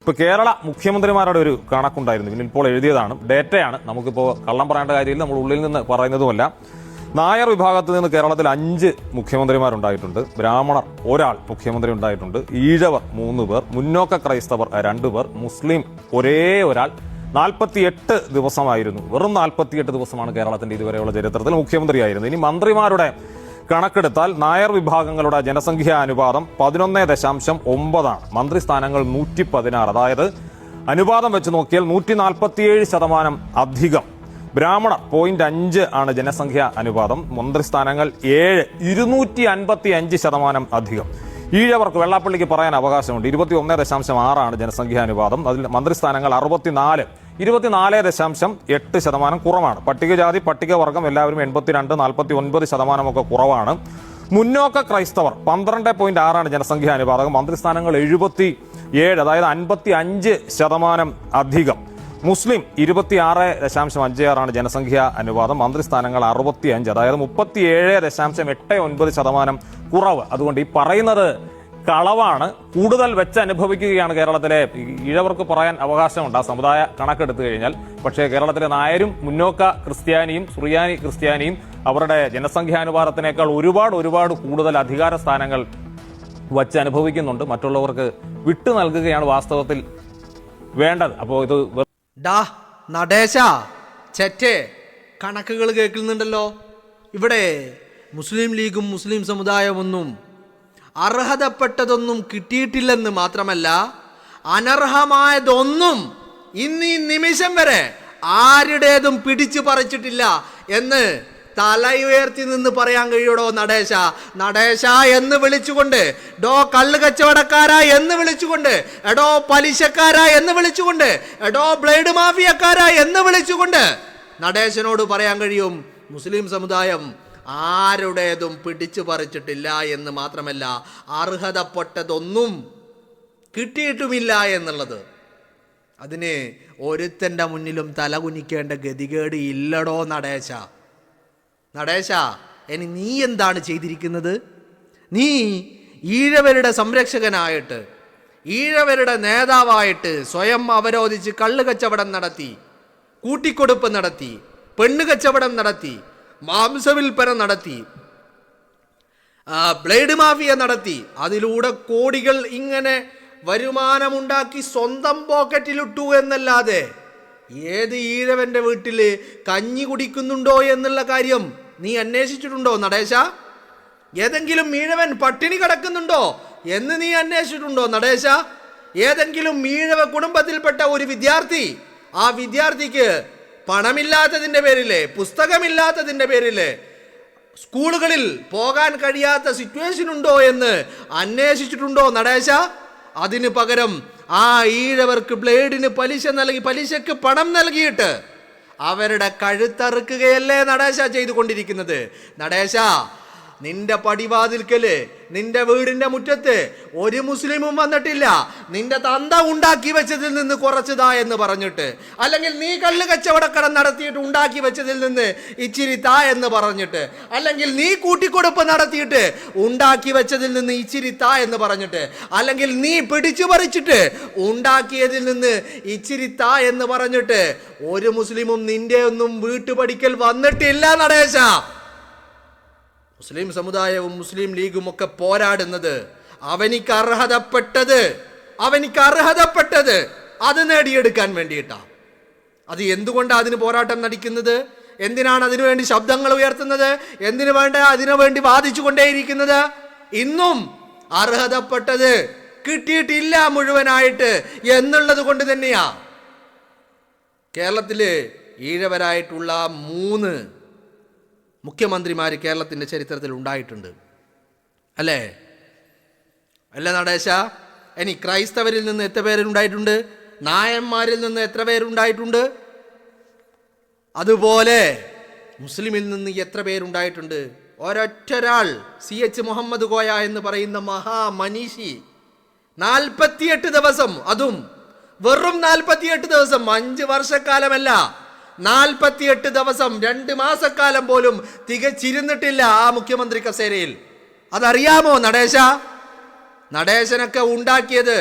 ഇപ്പോൾ കേരള മുഖ്യമന്ത്രിമാരുടെ ഒരു കണക്കുണ്ടായിരുന്നു, പിന്നെ ഇപ്പോൾ എഴുതിയതാണ്, ഡേറ്റയാണ്. നമുക്കിപ്പോൾ കള്ളം പറയേണ്ട കാര്യമില്ല, നമ്മൾ ഉള്ളിൽ നിന്ന് പറയുന്നതുമല്ല. നായർ വിഭാഗത്തിൽ നിന്ന് കേരളത്തിൽ 5 മുഖ്യമന്ത്രിമാരുണ്ടായിട്ടുണ്ട്. ബ്രാഹ്മണർ 1 മുഖ്യമന്ത്രി ഉണ്ടായിട്ടുണ്ട്. ഈഴവർ 3 പേർ, മുന്നോക്ക ക്രൈസ്തവർ 2 പേർ, മുസ്ലിം ഒരേ ഒരാൾ. 48 ദിവസമായിരുന്നു, വെറും 48 ദിവസമാണ് കേരളത്തിന്റെ ഇതുവരെയുള്ള ചരിത്രത്തിൽ മുഖ്യമന്ത്രിയായിരുന്നു. ഇനി മന്ത്രിമാരുടെ കണക്കെടുത്താൽ നായർ വിഭാഗങ്ങളുടെ ജനസംഖ്യാ അനുപാതം 11.9 മന്ത്രിസ്ഥാനങ്ങൾ 116. അതായത് അനുപാതം വെച്ച് നോക്കിയാൽ 147% അധികം. ബ്രാഹ്മണർ 0.5 ആണ് ജനസംഖ്യാ അനുപാതം, മന്ത്രിസ്ഥാനങ്ങൾ 7, 255% അധികം. ഈഴവർക്ക് വെള്ളാപ്പള്ളിക്ക് പറയാൻ അവകാശമുണ്ട്, 21.6 ജനസംഖ്യാ അനുപാതം, അതിൽ മന്ത്രിസ്ഥാനങ്ങൾ 64, 24.8% കുറവാണ്. പട്ടികജാതി പട്ടികവർഗം എല്ലാവരും 82, 49% ഒക്കെ കുറവാണ്. മുന്നോക്ക ക്രൈസ്തവർ 12.6 ജനസംഖ്യാ അനുപാതം, മന്ത്രിസ്ഥാനങ്ങൾ 77, അതായത് 55% അധികം. മുസ്ലിം 26.56 ജനസംഖ്യാ അനുപാതം, മന്ത്രിസ്ഥാനങ്ങൾ 65, അതായത് 37.89% കുറവ്. അതുകൊണ്ട് ഈ പറയുന്നത് കളവാണ്, കൂടുതൽ വെച്ച് അനുഭവിക്കുകയാണ് കേരളത്തിലെ. ഈഴവർക്ക് പറയാൻ അവകാശമുണ്ട് ആ സമുദായ കണക്കെടുത്തു കഴിഞ്ഞാൽ. പക്ഷേ കേരളത്തിലെ നായരും മുന്നോക്ക ക്രിസ്ത്യാനിയും സുറിയാനി ക്രിസ്ത്യാനിയും അവരുടെ ജനസംഖ്യാനുപാതത്തിനേക്കാൾ ഒരുപാട് കൂടുതൽ അധികാര സ്ഥാനങ്ങൾ വച്ച് അനുഭവിക്കുന്നുണ്ട്. മറ്റുള്ളവർക്ക് വിട്ടു നൽകുകയാണ് വാസ്തവത്തിൽ വേണ്ടത്. അപ്പോൾ ഇത് നടേശ ചെറ്റേ കണക്കുകൾ കേൾക്കുന്നുണ്ടല്ലോ. ഇവിടെ മുസ്ലിം ലീഗും മുസ്ലിം സമുദായമൊന്നും അർഹതപ്പെട്ടതൊന്നും കിട്ടിയിട്ടില്ലെന്ന് മാത്രമല്ല, അനർഹമായതൊന്നും ഇന്ന് ഈ നിമിഷം വരെ ആരുടേതും പിടിച്ചു പറിച്ചിട്ടില്ല എന്ന് തലയുയർത്തി നിന്ന് പറയാൻ കഴിയൂടോ നടേശ? നടേശ എന്ന് വിളിച്ചുകൊണ്ട്, ഡോ കള്ള് കച്ചവടക്കാരാ എന്ന് വിളിച്ചുകൊണ്ട്, എടോ പലിശക്കാരാ എന്ന് വിളിച്ചുകൊണ്ട്, എടോ ബ്ലേഡ് മാഫിയക്കാരാ എന്ന് വിളിച്ചുകൊണ്ട് നടേശനോട് പറയാൻ കഴിയും മുസ്ലിം സമുദായം ആരുടേതും പിടിച്ചു പറിച്ചിട്ടില്ല എന്ന് മാത്രമല്ല, അർഹതപ്പെട്ടതൊന്നും കിട്ടിയിട്ടുമില്ല എന്നുള്ളത്. അതിന് ഒരുത്തൻ്റെ മുന്നിലും തലകുനിക്കേണ്ട ഗതികേട് ഇല്ലടോ നടേശ. നടേശ, ഇനി നീ എന്താണ് ചെയ്തിരിക്കുന്നത്? നീ ഈഴവരുടെ സംരക്ഷകനായിട്ട്, ഈഴവരുടെ നേതാവായിട്ട് സ്വയം അവരോധിച്ച് കള്ള് കച്ചവടം നടത്തി, കൂട്ടിക്കൊടുപ്പ് നടത്തി, പെണ്ണ് കച്ചവടം നടത്തി, മാംസവിൽപ്പന നടത്തി, ബ്ലേഡ് മാഫിയ നടത്തി, അതിലൂടെ കോടികൾ ഇങ്ങനെ വരുമാനമുണ്ടാക്കി സ്വന്തം പോക്കറ്റിലിട്ടു എന്നല്ലാതെ ഏത് ഈഴവന്റെ വീട്ടിൽ കഞ്ഞി കുടിക്കുന്നുണ്ടോ എന്നുള്ള കാര്യം നീ അന്വേഷിച്ചിട്ടുണ്ടോ നടേശ? ഏതെങ്കിലും ഈഴവൻ പട്ടിണി കിടക്കുന്നുണ്ടോ എന്ന് നീ അന്വേഷിച്ചിട്ടുണ്ടോ നടേശ? ഏതെങ്കിലും ഈഴവ കുടുംബത്തിൽപ്പെട്ട ഒരു വിദ്യാർത്ഥി, ആ വിദ്യാർത്ഥിക്ക് പണമില്ലാത്തതിൻ്റെ പേരില്, പുസ്തകമില്ലാത്തതിൻ്റെ പേരില് സ്കൂളുകളിൽ പോകാൻ കഴിയാത്ത സിറ്റുവേഷൻ ഉണ്ടോ എന്ന് അന്വേഷിച്ചിട്ടുണ്ടോ നടേശ? അതിന് പകരം ആ ഈഴവർക്ക് ബ്ലേഡിന് പലിശ നൽകി, പലിശക്ക് പണം നൽകിയിട്ട് അവരുടെ കഴുത്തറുക്കുകയല്ലേ നടേശ ചെയ്തുകൊണ്ടിരിക്കുന്നത്? നടേശ, നിന്റെ പടിവാതിൽക്കല്, നിന്റെ വീടിന്റെ മുറ്റത്ത് ഒരു മുസ്ലിമും വന്നിട്ടില്ല നിന്റെ തന്ത ഉണ്ടാക്കി വെച്ചതിൽ നിന്ന് കുറച്ചതാ എന്ന് പറഞ്ഞിട്ട്, അല്ലെങ്കിൽ നീ കള്ള് കച്ചവടക്കടം നടത്തിയിട്ട് ഉണ്ടാക്കി വെച്ചതിൽ നിന്ന് ഇച്ചിരി താ എന്ന് പറഞ്ഞിട്ട്, അല്ലെങ്കിൽ നീ കൂട്ടിക്കൊടുപ്പ് നടത്തിയിട്ട് ഉണ്ടാക്കി വെച്ചതിൽ നിന്ന് ഇച്ചിരി താ എന്ന് പറഞ്ഞിട്ട്, അല്ലെങ്കിൽ നീ പിടിച്ചു പറിച്ചിട്ട് ഉണ്ടാക്കിയതിൽ നിന്ന് ഇച്ചിരി താ എന്ന് പറഞ്ഞിട്ട് ഒരു മുസ്ലിമും നിന്റെ ഒന്നും വീട്ടുപടിക്കൽ വന്നിട്ടില്ല നടേശ. മുസ്ലിം സമുദായവും മുസ്ലിം ലീഗും ഒക്കെ പോരാടുന്നത് അവനിക്ക് അർഹതപ്പെട്ടത് അത് നേടിയെടുക്കാൻ വേണ്ടിയിട്ടാ. അത് എന്തുകൊണ്ടാണ് അതിന് പോരാട്ടം നടിക്കുന്നത്? എന്തിനാണ് അതിനുവേണ്ടി ശബ്ദങ്ങൾ ഉയർത്തുന്നത്? അതിനു വേണ്ടി വാദിച്ചു കൊണ്ടേയിരിക്കുന്നത്? ഇന്നും അർഹതപ്പെട്ടത് കിട്ടിയിട്ടില്ല മുഴുവനായിട്ട് എന്നുള്ളത് കൊണ്ട് തന്നെയാ കേരളത്തില് ഈഴവരായിട്ടുള്ള 3 മുഖ്യമന്ത്രിമാർ കേരളത്തിൻ്റെ ചരിത്രത്തിൽ ഉണ്ടായിട്ടുണ്ട്, അല്ലേ? അല്ല നടേശ? ഇനി ക്രൈസ്തവരിൽ നിന്ന് എത്ര പേരുണ്ടായിട്ടുണ്ട്? നായന്മാരിൽ നിന്ന് എത്ര പേരുണ്ടായിട്ടുണ്ട്? അതുപോലെ മുസ്ലിമിൽ നിന്ന് എത്ര പേരുണ്ടായിട്ടുണ്ട്? ഒരൊറ്റൊരാൾ CH മുഹമ്മദ് കോയ എന്ന് പറയുന്ന മഹാമനീഷി 48 ദിവസം, അതും വെറും 48 ദിവസം, 5 വർഷക്കാലമല്ല, 48 ദിവസം, 2 മാസക്കാലം പോലും തികച്ചിരുന്നിട്ടില്ല ആ മുഖ്യമന്ത്രി കസേരയിൽ. അതറിയാമോ നടേശ? നടേശനൊക്കെ ഉണ്ടാക്കിയത്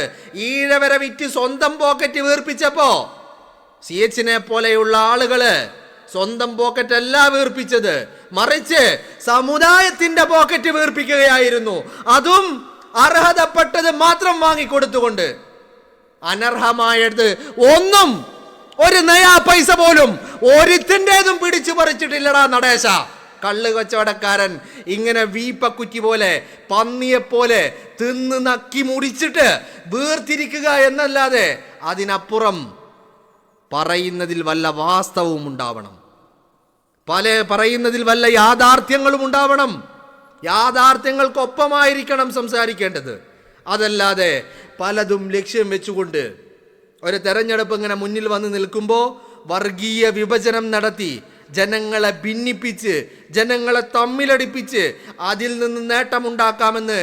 ഈഴവരെ വിറ്റ് സ്വന്തം പോക്കറ്റ് വീർപ്പിച്ചപ്പോ CH-നെ പോലെയുള്ള ആളുകള് സ്വന്തം പോക്കറ്റ് അല്ല വീർപ്പിച്ചത്, മറിച്ച് സമുദായത്തിന്റെ പോക്കറ്റ് വീർപ്പിക്കുകയായിരുന്നു. അതും അർഹതപ്പെട്ടത് മാത്രം വാങ്ങിക്കൊടുത്തുകൊണ്ട്. അനർഹമായത് ഒന്നും, ഒരു നയാ പൈസ പോലും ഒരുത്തിൻ്റെതും പിടിച്ചു പറിച്ചിട്ടില്ലടാ നടേശ. കള്ള് കച്ചവടക്കാരൻ ഇങ്ങനെ വീപ്പക്കുറ്റി പോലെ, പന്നിയെപ്പോലെ തിന്ന് നക്കി മുടിച്ചിട്ട് വീർത്തിരിക്കുക എന്നല്ലാതെ അതിനപ്പുറം പറയുന്നതിൽ വല്ല വാസ്തവവും ഉണ്ടാവണം, പറയുന്നതിൽ വല്ല യാഥാർത്ഥ്യങ്ങളും ഉണ്ടാവണം. യാഥാർത്ഥ്യങ്ങൾക്കൊപ്പമായിരിക്കണം സംസാരിക്കേണ്ടത്. അതല്ലാതെ പലതും ലക്ഷ്യം വെച്ചുകൊണ്ട് ഒരു തെരഞ്ഞെടുപ്പ് ഇങ്ങനെ മുന്നിൽ വന്ന് നിൽക്കുമ്പോൾ വർഗീയ വിഭജനം നടത്തി ജനങ്ങളെ ഭിന്നിപ്പിച്ച്, ജനങ്ങളെ തമ്മിലടിപ്പിച്ച് അതിൽ നിന്ന് നേട്ടമുണ്ടാക്കാമെന്ന്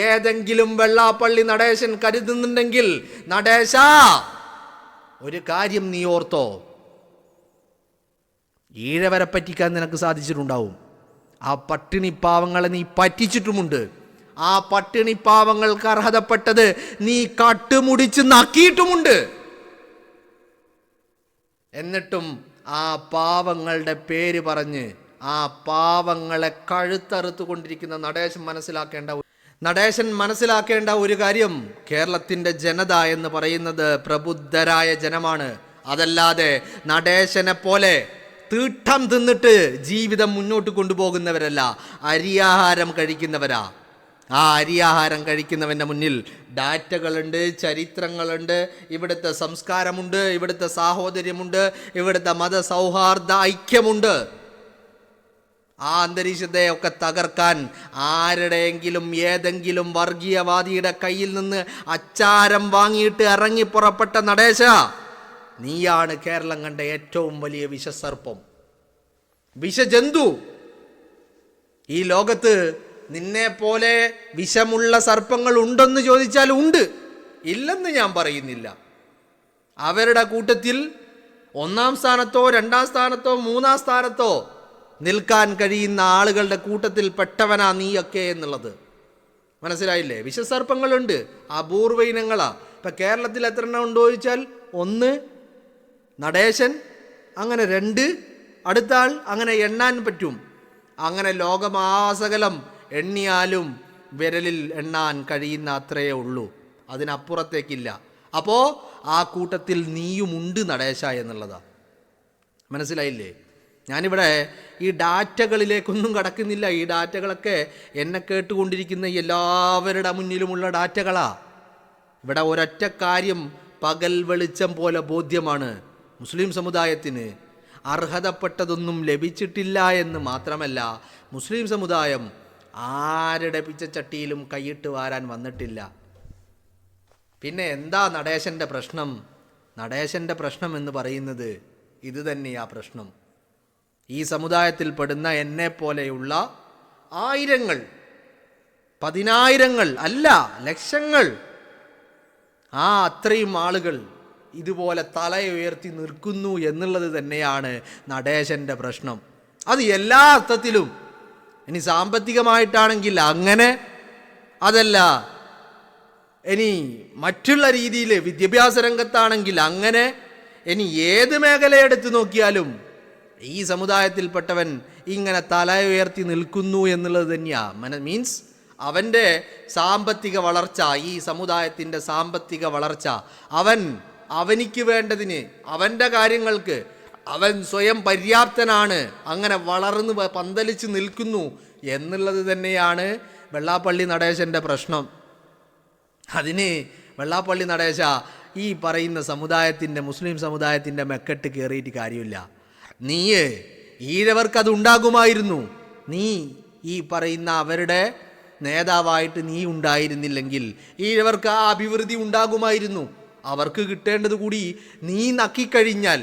ഏതെങ്കിലും വെള്ളാപ്പള്ളി നടേശൻ കരുതുന്നുണ്ടെങ്കിൽ നടേശ, ഒരു കാര്യം നീ ഓർത്തോ, ഈഴവരെ പറ്റിക്കാൻ നിനക്ക് സാധിച്ചിട്ടുണ്ടാവും. ആ പട്ടിണി പാവങ്ങളെ നീ പറ്റിച്ചിട്ടുമുണ്ട്. ആ പട്ടിണി പാവങ്ങൾക്ക് അർഹതപ്പെട്ടത് നീ കട്ടുമുടിച്ച് നക്കിയിട്ടുമുണ്ട്. എന്നിട്ടും ആ പാവങ്ങളുടെ പേര് പറഞ്ഞ് ആ പാവങ്ങളെ കഴുത്തറുത്തു കൊണ്ടിരിക്കുന്ന നടേശൻ മനസ്സിലാക്കേണ്ട ഒരു കാര്യം, കേരളത്തിൻ്റെ ജനത എന്ന് പറയുന്നത് പ്രബുദ്ധരായ ജനമാണ്. അതല്ലാതെ നടേശനെ പോലെ തീട്ടം തിന്നിട്ട് ജീവിതം മുന്നോട്ട് കൊണ്ടുപോകുന്നവരല്ല, അരിയാഹാരം കഴിക്കുന്നവരാ. ആ അരിയാഹാരം കഴിക്കുന്നവൻ്റെ മുന്നിൽ ഡാറ്റകളുണ്ട്, ചരിത്രങ്ങളുണ്ട്, ഇവിടുത്തെ സംസ്കാരമുണ്ട്, ഇവിടുത്തെ സാഹോദര്യമുണ്ട്, ഇവിടുത്തെ മതസൗഹാർദ്ദ ഐക്യമുണ്ട്. ആ അന്തരീക്ഷത്തെ ഒക്കെ തകർക്കാൻ ആരുടെയെങ്കിലും ഏതെങ്കിലും വർഗീയവാദിയുടെ കയ്യിൽ നിന്ന് അച്ചാരം വാങ്ങിയിട്ട് ഇറങ്ങി പുറപ്പെട്ട നടേശ, നീയാണ് കേരളം കണ്ട ഏറ്റവും വലിയ വിഷസർപ്പം, വിഷജന്തു. ഈ ലോകത്ത് നിന്നെ പോലെ വിഷമുള്ള സർപ്പങ്ങൾ ഉണ്ടെന്ന് ചോദിച്ചാൽ ഉണ്ട്, ഇല്ലെന്ന് ഞാൻ പറയുന്നില്ല. അവരുടെ കൂട്ടത്തിൽ 1-ാം സ്ഥാനത്തോ 2-ാം സ്ഥാനത്തോ 3-ാം സ്ഥാനത്തോ നിൽക്കാൻ കഴിയുന്ന ആളുകളുടെ കൂട്ടത്തിൽ പെട്ടവനാ നീയൊക്കെ എന്നുള്ളത് മനസ്സിലായില്ലേ? വിഷസർപ്പങ്ങളുണ്ട്, അപൂർവ ഇനങ്ങളാ. ഇപ്പം കേരളത്തിൽ എത്ര എണ്ണം ഉണ്ടോ ചോദിച്ചാൽ 1 നടേശൻ, അങ്ങനെ 2 അടുത്ത ആൾ, അങ്ങനെ എണ്ണാൻ പറ്റും. അങ്ങനെ ലോകമാസകലം എണ്ണിയാലും വിരലിൽ എണ്ണാൻ കഴിയുന്ന അത്രയേ ഉള്ളൂ, അതിനപ്പുറത്തേക്കില്ല. അപ്പോൾ ആ കൂട്ടത്തിൽ നീയുമുണ്ട് നടേശ എന്നുള്ളതാണ്. മനസ്സിലായില്ലേ? ഞാനിവിടെ ഈ ഡാറ്റകളിലേക്കൊന്നും കടക്കുന്നില്ല. ഈ ഡാറ്റകളൊക്കെ എന്നെ കേട്ടുകൊണ്ടിരിക്കുന്ന എല്ലാവരുടെ മുന്നിലുമുള്ള ഡാറ്റകളാ. ഇവിടെ ഒരൊറ്റ കാര്യം പകൽ വെളിച്ചം പോലെ ബോധ്യമാണ്, മുസ്ലിം സമുദായത്തിന് അർഹതപ്പെട്ടതൊന്നും ലഭിച്ചിട്ടില്ല എന്ന് മാത്രമല്ല, മുസ്ലിം സമുദായം ആരുടെ പിച്ചച്ചട്ടിയിലും കൈയിട്ട് വാരാൻ വന്നിട്ടില്ല. പിന്നെ എന്താ നടേശൻ്റെ പ്രശ്നം? നടേശൻ്റെ പ്രശ്നം എന്ന് പറയുന്നത് ഇത് തന്നെയാ പ്രശ്നം. ഈ സമുദായത്തിൽപ്പെടുന്ന എന്നെ പോലെയുള്ള ആയിരങ്ങൾ, 10,000-ങ്ങൾ അല്ല, ലക്ഷങ്ങൾ, ആ അത്രയും ആളുകൾ ഇതുപോലെ തലയുയർത്തി നിൽക്കുന്നു എന്നുള്ളത് തന്നെയാണ് നടേശൻ്റെ പ്രശ്നം. അത് എല്ലാ അർത്ഥത്തിലും. ഇനി സാമ്പത്തികമായിട്ടാണെങ്കിൽ അങ്ങനെ, അതല്ല ഇനി മറ്റുള്ള രീതിയിൽ വിദ്യാഭ്യാസ രംഗത്താണെങ്കിൽ അങ്ങനെ, ഇനി ഏത് മേഖലയെടുത്ത് നോക്കിയാലും ഈ സമുദായത്തിൽപ്പെട്ടവൻ ഇങ്ങനെ തല ഉയർത്തി നിൽക്കുന്നു എന്നുള്ളത് തന്നെയാ. മീൻസ് അവൻ്റെ സാമ്പത്തിക വളർച്ച, ഈ സമുദായത്തിൻ്റെ സാമ്പത്തിക വളർച്ച, അവനിക്ക് വേണ്ടതിന്, അവൻ്റെ കാര്യങ്ങൾക്ക് അവൻ സ്വയം പര്യാപ്തനാണ്, അങ്ങനെ വളർന്ന് പന്തലിച്ച് നിൽക്കുന്നു എന്നുള്ളത് തന്നെയാണ് വെള്ളാപ്പള്ളി നടേശൻ്റെ പ്രശ്നം. അതിന് വെള്ളാപ്പള്ളി നടേശ ഈ പറയുന്ന സമുദായത്തിൻ്റെ, മുസ്ലിം സമുദായത്തിൻ്റെ മെക്കെട്ട് കയറിയിട്ട് കാര്യമില്ല. നീ ഈഴവർക്കത് ഉണ്ടാകുമായിരുന്നു. നീ ഈ പറയുന്ന അവരുടെ നേതാവായിട്ട് നീ ഉണ്ടായിരുന്നില്ലെങ്കിൽ ഈഴവർക്ക് ആ അഭിവൃദ്ധി ഉണ്ടാകുമായിരുന്നു. അവർക്ക് കിട്ടേണ്ടത് കൂടി നീ നക്കിക്കഴിഞ്ഞാൽ,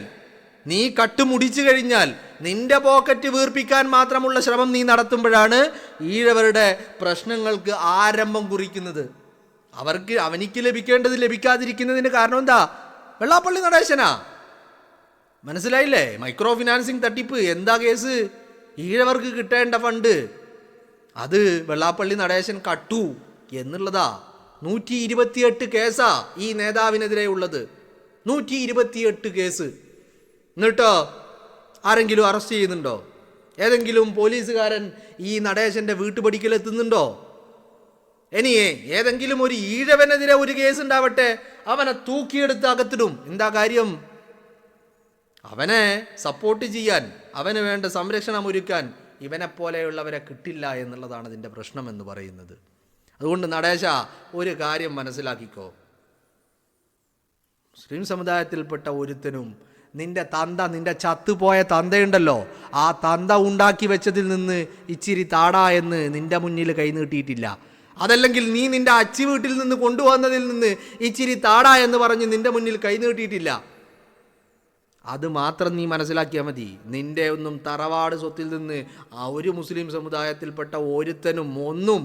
നീ കട്ടുമുടിച്ചു കഴിഞ്ഞാൽ, നിന്റെ പോക്കറ്റ് വീർപ്പിക്കാൻ മാത്രമുള്ള ശ്രമം നീ നടത്തുമ്പോഴാണ് ഈഴവരുടെ പ്രശ്നങ്ങൾക്ക് ആരംഭം കുറിക്കുന്നത്. അവനിക്ക് ലഭിക്കേണ്ടത് ലഭിക്കാതിരിക്കുന്നതിന് കാരണം എന്താ? വെള്ളാപ്പള്ളി നടേശനാ. മനസ്സിലായില്ലേ? മൈക്രോ ഫിനാൻസിങ് തട്ടിപ്പ് എന്താ കേസ്? ഈഴവർക്ക് കിട്ടേണ്ട ഫണ്ട് അത് വെള്ളാപ്പള്ളി നടേശൻ കട്ടു എന്നുള്ളതാ. 128 കേസാ ഈ നേതാവിനെതിരെ ഉള്ളത്. 128 കേസ്. എന്നിട്ടോ ആരെങ്കിലും അറസ്റ്റ് ചെയ്യുന്നുണ്ടോ? ഏതെങ്കിലും പോലീസുകാരൻ ഈ നടേശൻ്റെ വീട്ടുപടിക്കലെത്തുന്നുണ്ടോ? ഇനിയേ ഏതെങ്കിലും ഒരു ഈഴവനെതിരെ ഒരു കേസ് ഉണ്ടാവട്ടെ, അവനെ തൂക്കിയെടുത്ത് അകത്തിടും. എന്താ കാര്യം? അവനെ സപ്പോർട്ട് ചെയ്യാൻ, അവന് വേണ്ട സംരക്ഷണം ഒരുക്കാൻ ഇവനെപ്പോലെയുള്ളവരെ കിട്ടില്ല എന്നുള്ളതാണ് ഇതിൻ്റെ പ്രശ്നം എന്ന് പറയുന്നത്. അതുകൊണ്ട് നടേശ ഒരു കാര്യം മനസ്സിലാക്കിക്കോ, മുസ്ലിം സമുദായത്തിൽപ്പെട്ട ഒരുത്തനും നിന്റെ ചത്തുപോയ തന്തയുണ്ടല്ലോ, ആ തന്ത ഉണ്ടാക്കി വെച്ചതിൽ നിന്ന് ഇച്ചിരി താടാ എന്ന് നിന്റെ മുന്നിൽ കൈ നീട്ടിയിട്ടില്ല. അതല്ലെങ്കിൽ നീ നിന്റെ അച്ചി വീട്ടിൽ നിന്ന് കൊണ്ടുവന്നതിൽ നിന്ന് ഇച്ചിരി താടാ എന്ന് പറഞ്ഞ് നിന്റെ മുന്നിൽ കൈ നീട്ടിയിട്ടില്ല. അത് മാത്രം നീ മനസ്സിലാക്കിയാൽ മതി. നിന്റെ ഒന്നും തറവാട് സ്വത്തിൽ നിന്ന് ആ ഒരു മുസ്ലിം സമുദായത്തിൽപ്പെട്ട ഒരുത്തനും ഒന്നും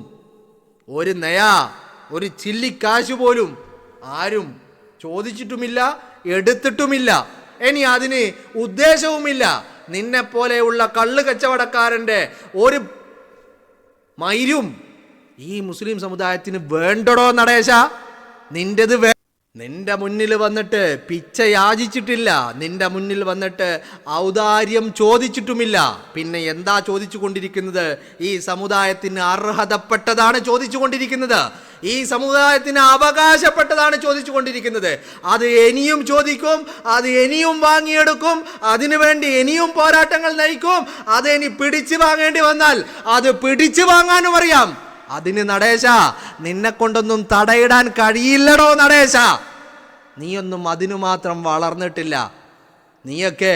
ഒരു നയാ ഒരു ചില്ലിക്കാശ് പോലും ആരും ചോദിച്ചിട്ടുമില്ല, എടുത്തിട്ടുമില്ല. ഇനി അതിന് ഉദ്ദേശവുമില്ല. നിന്നെ പോലെയുള്ള കള്ള് കച്ചവടക്കാരൻ്റെ ഒരു മൈരും ഈ മുസ്ലിം സമുദായത്തിന് വേണ്ടടോ നടേശ. നിന്റെ മുന്നിൽ വന്നിട്ട് പിച്ച യാചിച്ചിട്ടില്ല, നിന്റെ മുന്നിൽ വന്നിട്ട് ഔദാര്യം ചോദിച്ചിട്ടുമില്ല. പിന്നെ എന്താ ചോദിച്ചു കൊണ്ടിരിക്കുന്നത്? ഈ സമുദായത്തിന് അർഹതപ്പെട്ടതാണ് ചോദിച്ചു കൊണ്ടിരിക്കുന്നത്. ഈ സമുദായത്തിന് അവകാശപ്പെട്ടതാണ് ചോദിച്ചു കൊണ്ടിരിക്കുന്നത്. അത് ഇനിയും ചോദിക്കും, അത് ഇനിയും വാങ്ങിയെടുക്കും, അതിനുവേണ്ടി ഇനിയും പോരാട്ടങ്ങൾ നയിക്കും. അത് ഇനി പിടിച്ചു വാങ്ങേണ്ടി വന്നാൽ അത് പിടിച്ചു വാങ്ങാനും അറിയാം. അതിന് നടേശ നിന്നെ കൊണ്ടൊന്നും തടയിടാൻ കഴിയില്ലടോ നടേശ. നീയൊന്നും അതിനു മാത്രം വളർന്നിട്ടില്ല. നീയൊക്കെ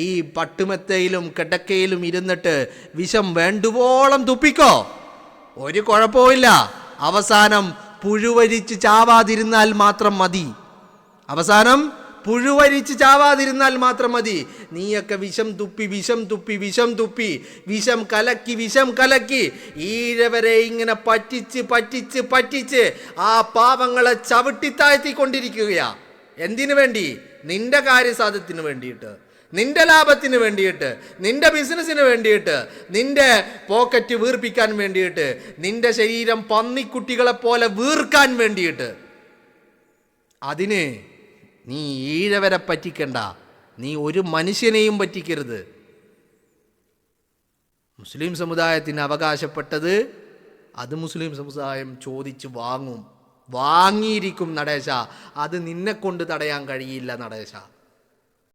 ഈ പട്ടുമെത്തയിലും കിടക്കയിലും ഇരുന്നിട്ട് വിഷം വേണ്ടുവോളം തുപ്പിക്കോ, ഒരു കുഴപ്പമില്ല. അവസാനം പുഴുവരിച്ച് ചാവാതിരുന്നാൽ മാത്രം മതി. നീയൊക്കെ വിഷം തുപ്പി വിഷം കലക്കി ഈഴവരെ ഇങ്ങനെ പറ്റിച്ച് ആ പാവങ്ങളെ ചവിട്ടിത്താഴ്ത്തിക്കൊണ്ടിരിക്കുകയാ. എന്തിനു വേണ്ടി? നിന്റെ കാര്യസാധ്യത്തിന് വേണ്ടിയിട്ട്, നിന്റെ ലാഭത്തിന് വേണ്ടിയിട്ട്, നിന്റെ ബിസിനസ്സിന് വേണ്ടിയിട്ട്, നിന്റെ പോക്കറ്റ് വീർപ്പിക്കാൻ വേണ്ടിയിട്ട്, നിന്റെ ശരീരം പന്നിക്കുട്ടികളെ പോലെ വീർക്കാൻ വേണ്ടിയിട്ട്. അതിന് നീ ഈഴവരെ പറ്റിക്കണ്ട, നീ ഒരു മനുഷ്യനെയും പറ്റിക്കരുത്. മുസ്ലിം സമുദായത്തിന് അവകാശപ്പെട്ടത് അത് മുസ്ലിം സമുദായം ചോദിച്ച് വാങ്ങിയിരിക്കും നടേശ. അത് നിന്നെ കൊണ്ട് തടയാൻ കഴിയില്ല നടേശ.